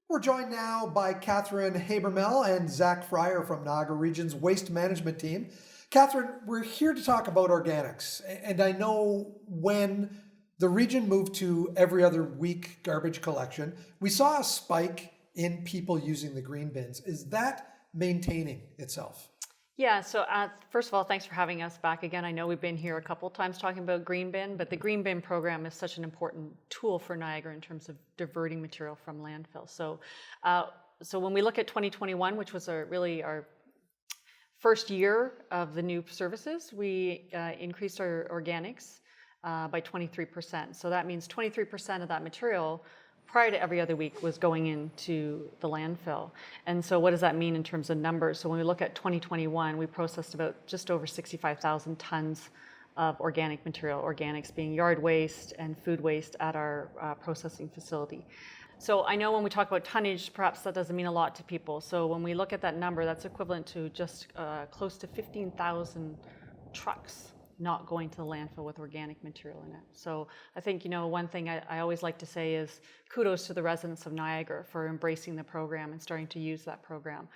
We're joined now by Catherine Habermebl and Zack from Niagara Region's Waste Management Team. Catherine, we're here to talk about organics. And I know when the region moved to every other week garbage collection, we saw a spike in people using the green bins. Is that maintaining itself? Yeah, so first of all, thanks for having us back again. I know we've been here a couple times talking about green bin, but the green bin program is such an important tool for Niagara in terms of diverting material from landfill. So when we look at 2021, which was really our first year of the new services, we increased our organics by 23%. So that means 23% of that material prior to every other week was going into the landfill. And so what does that mean in terms of numbers? So when we look at 2021, we processed about just over 65,000 tons of organic material, organics being yard waste and food waste at our processing facility. So I know when we talk about tonnage, perhaps that doesn't mean a lot to people. So when we look at that number, that's equivalent to just close to 15,000 trucks not going to the landfill with organic material in it. So I think, one thing I always like to say is kudos to the residents of Niagara for embracing the program and starting to use that program.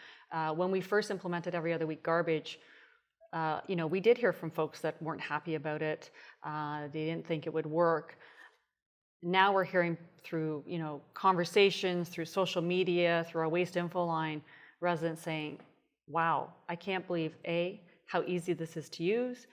When we first implemented every other week garbage, we did hear from folks that weren't happy about it. They didn't think it would work. Now we're hearing through, conversations, through social media, through our waste info line, residents saying, wow, I can't believe A, how easy this is to use,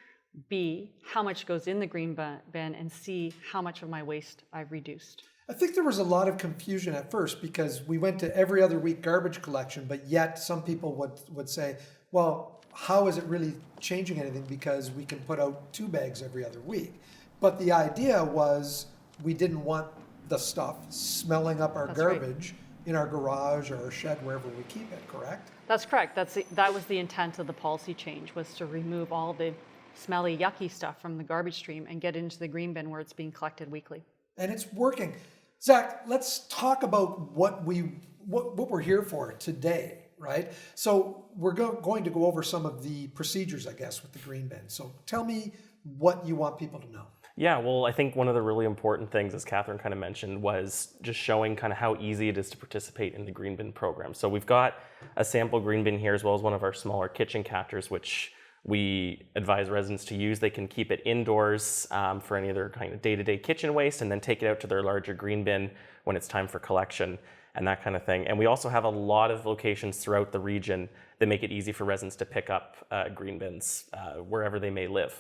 B, how much goes in the green bin, and C, how much of my waste I've reduced. I think there was a lot of confusion at first because we went to every other week garbage collection, but yet some people would say, well, how is it really changing anything because we can put out 2 bags every other week? But the idea was we didn't want the stuff smelling up our garbage in our garage or our shed, wherever we keep it, correct? That's correct. That was the intent of the policy change, was to remove all the smelly, yucky stuff from the garbage stream and get into the green bin where it's being collected weekly. And it's working. Zack, let's talk about what we're here for today, right? So we're going to go over some of the procedures, I guess, with the green bin. So tell me what you want people to know. Yeah, well, I think one of the really important things, as Catherine kind of mentioned, was just showing kind of how easy it is to participate in the green bin program. So we've got a sample green bin here, as well as one of our smaller kitchen captures, which we advise residents to use. They can keep it indoors for any other kind of day-to-day kitchen waste and then take it out to their larger green bin when it's time for collection and that kind of thing. And we also have a lot of locations throughout the region that make it easy for residents to pick up green bins wherever they may live.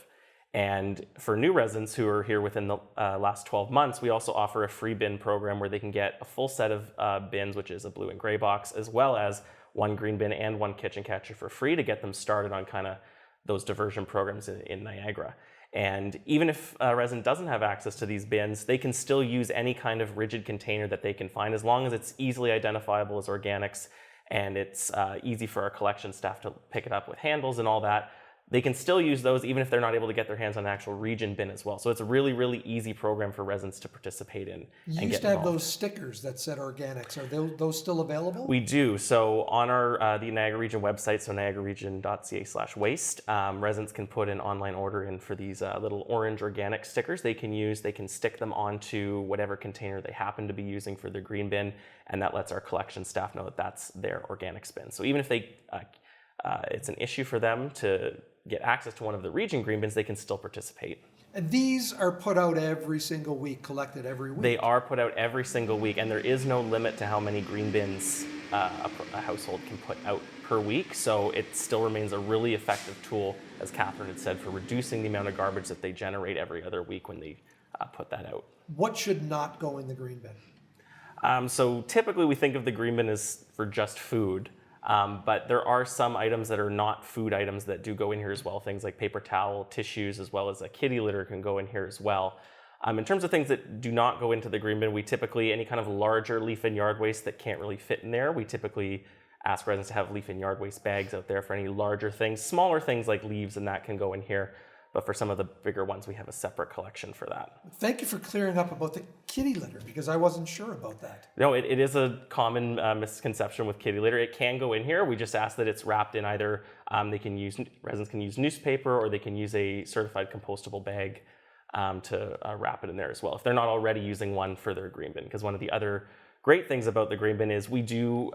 And for new residents who are here within the last 12 months, we also offer a free bin program where they can get a full set of bins, which is a blue and gray box, as well as 1 green bin and 1 kitchen catcher for free to get them started on kind of those diversion programs in Niagara. And even if a resident doesn't have access to these bins, they can still use any kind of rigid container that they can find, as long as it's easily identifiable as organics and it's easy for our collection staff to pick it up with handles and all that. They can still use those even if they're not able to get their hands on an actual region bin as well. So it's a really, really easy program for residents to participate in. You used to have those stickers that said organics. Are those still available? We do. So on our the Niagara Region website, so niagararegion.ca/waste, residents can put an online order in for these little orange organic stickers they can use. They can stick them onto whatever container they happen to be using for their green bin, and that lets our collection staff know that that's their organics bin. So even if it's an issue for them to get access to one of the region green bins, they can still participate. And these are put out every single week, collected every week? They are put out every single week, and there is no limit to how many green bins a household can put out per week. So it still remains a really effective tool, as Catherine had said, for reducing the amount of garbage that they generate every other week when they put that out. What should not go in the green bin? So typically we think of the green bin as for just food. But there are some items that are not food items that do go in here as well. Things like paper towel, tissues, as well as a kitty litter can go in here as well. In terms of things that do not go into the green bin, we typically, any kind of larger leaf and yard waste that can't really fit in there, we typically ask residents to have leaf and yard waste bags out there for any larger things. Smaller things like leaves and that can go in here. But for some of the bigger ones, we have a separate collection for that. Thank you for clearing up about the kitty litter, because I wasn't sure about that. No, it is a common misconception with kitty litter. It can go in here. We just ask that it's wrapped in either, residents can use newspaper, or they can use a certified compostable bag to wrap it in there as well, if they're not already using one for their green bin. Because one of the other great things about the green bin is we do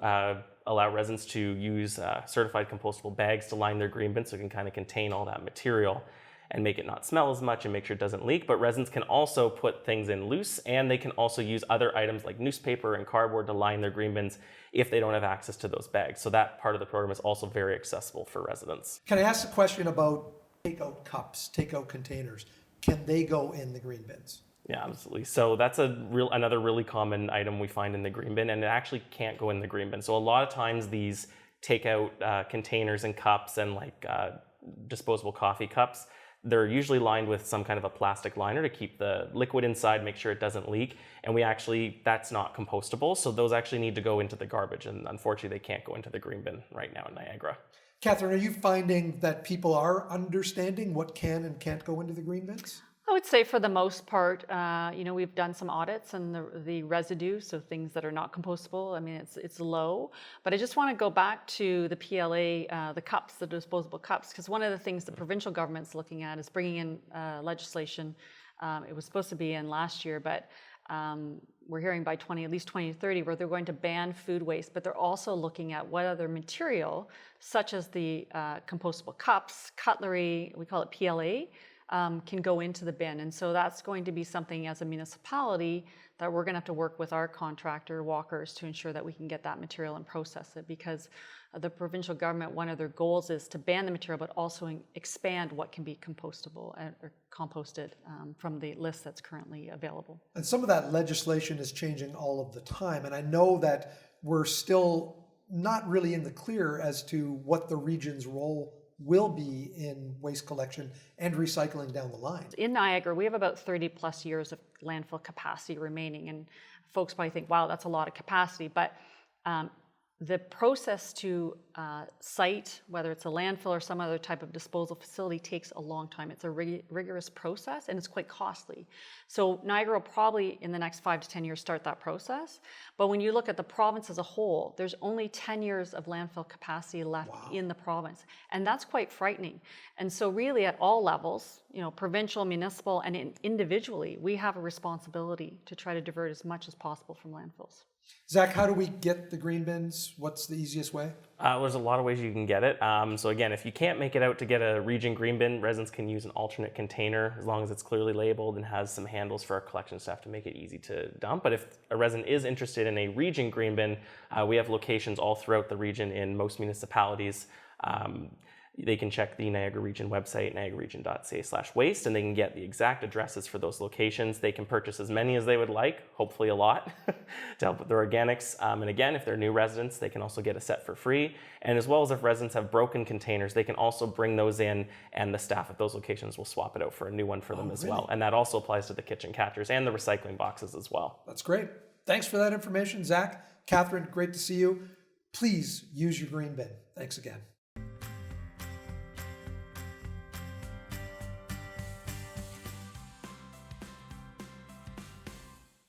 allow residents to use certified compostable bags to line their green bin so it can kind of contain all that material and make it not smell as much and make sure it doesn't leak. But residents can also put things in loose, and they can also use other items like newspaper and cardboard to line their green bins if they don't have access to those bags. So that part of the program is also very accessible for residents. Can I ask a question about takeout cups, takeout containers? Can they go in the green bins? Yeah, absolutely. So that's another really common item we find in the green bin, and it actually can't go in the green bin. So a lot of times these takeout containers and cups and like disposable coffee cups, they're usually lined with some kind of a plastic liner to keep the liquid inside, make sure it doesn't leak. And that's not compostable. So those actually need to go into the garbage. And unfortunately, they can't go into the green bin right now in Niagara. Catherine, are you finding that people are understanding what can and can't go into the green bins? I would say for the most part, we've done some audits and the residue, so things that are not compostable, I mean, it's low. But I just want to go back to the PLA, the cups, the disposable cups, because one of the things the provincial government's looking at is bringing in legislation. It was supposed to be in last year, but we're hearing by at least 2030, where they're going to ban food waste, but they're also looking at what other material, such as the compostable cups, cutlery, we call it PLA, can go into the bin. And so that's going to be something as a municipality that we're going to have to work with our contractor, Walkers, to ensure that we can get that material and process it, because the provincial government, one of their goals is to ban the material, but also expand what can be compostable or composted from the list that's currently available. And some of that legislation is changing all of the time. And I know that we're still not really in the clear as to what the region's role will be in waste collection and recycling down the line. In Niagara, we have about 30 plus years of landfill capacity remaining, and folks probably think, wow, that's a lot of capacity, but the process to site, whether it's a landfill or some other type of disposal facility, takes a long time. It's a rigorous process, and it's quite costly. So Niagara will probably, in the next 5 to 10 years, start that process. But when you look at the province as a whole, there's only 10 years of landfill capacity left in the province. And that's quite frightening. And so really at all levels, provincial, municipal, and individually, we have a responsibility to try to divert as much as possible from landfills. Zack, how do we get the green bins? What's the easiest way? There's a lot of ways you can get it. So again, if you can't make it out to get a region green bin, residents can use an alternate container as long as it's clearly labeled and has some handles for our collection staff to make it easy to dump. But if a resident is interested in a region green bin, we have locations all throughout the region in most municipalities. They can check the Niagara Region website, niagararegion.ca/waste, and they can get the exact addresses for those locations. They can purchase as many as they would like, hopefully a lot, to help with their organics. And again, if they're new residents, they can also get a set for free. And as well as if residents have broken containers, they can also bring those in, and the staff at those locations will swap it out for a new one for them as well. And that also applies to the kitchen catchers and the recycling boxes as well. That's great. Thanks for that information, Zack. Catherine, great to see you. Please use your green bin. Thanks again.